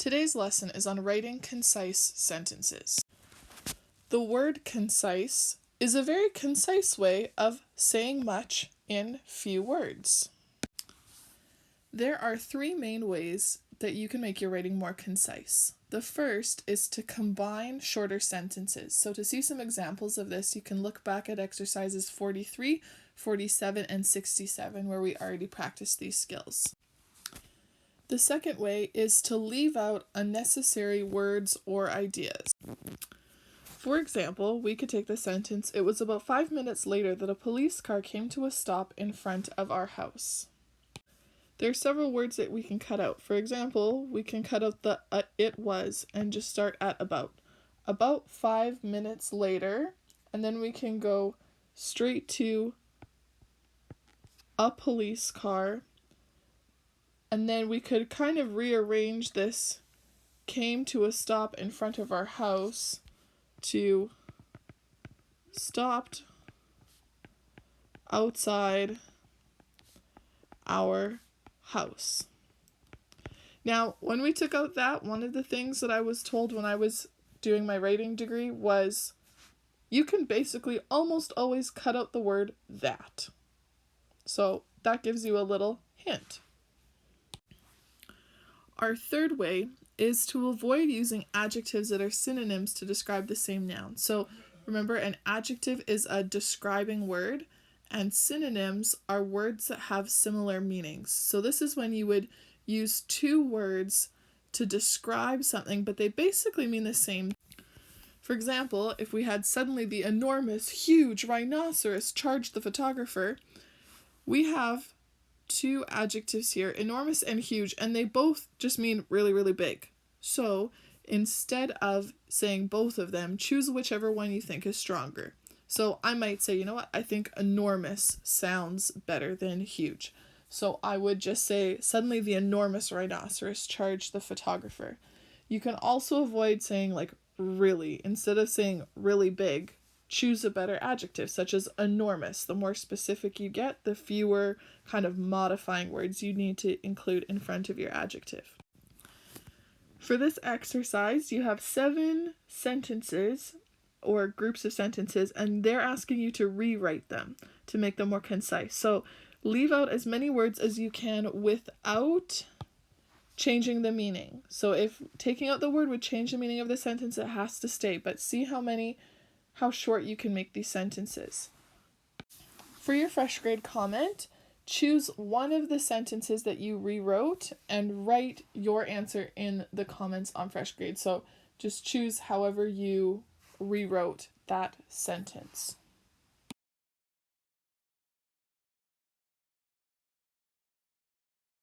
Today's lesson is on writing concise sentences. The word concise is a very concise way of saying much in few words. There are three main ways that you can make your writing more concise. The first is to combine shorter sentences. So to see some examples of this, you can look back at exercises 43, 47, and 67, where we already practiced these skills. The second way is to leave out unnecessary words or ideas. For example, we could take the sentence, "It was about 5 minutes later that a police car came to a stop in front of our house." There are several words that we can cut out. For example, we can cut out the it was and just start at about. About 5 minutes later, and then we can go straight to a police car, and then we could kind of rearrange this came to a stop in front of our house to stopped outside our house. Now, when we took out that, one of the things that I was told when I was doing my writing degree was you can basically almost always cut out the word that. So that gives you a little hint. Our third way is to avoid using adjectives that are synonyms to describe the same noun. So remember, an adjective is a describing word, and synonyms are words that have similar meanings. So this is when you would use two words to describe something, but they basically mean the same. For example, if we had suddenly the enormous, huge rhinoceros charge the photographer, we have two adjectives here, enormous and huge, and they both just mean really, really big. So instead of saying both of them, choose whichever one you think is stronger. So I might say, you know what, I think enormous sounds better than huge. So I would just say, suddenly the enormous rhinoceros charged the photographer. You can also avoid saying like really. Instead of saying really big, choose a better adjective, such as enormous. The more specific you get, the fewer kind of modifying words you need to include in front of your adjective. For this exercise, you have 7 sentences or groups of sentences, and they're asking you to rewrite them to make them more concise. So leave out as many words as you can without changing the meaning. So if taking out the word would change the meaning of the sentence, it has to stay, but see how short you can make these sentences. For your fresh grade comment, choose one of the sentences that you rewrote and write your answer in the comments on fresh grade. So just choose however you rewrote that sentence.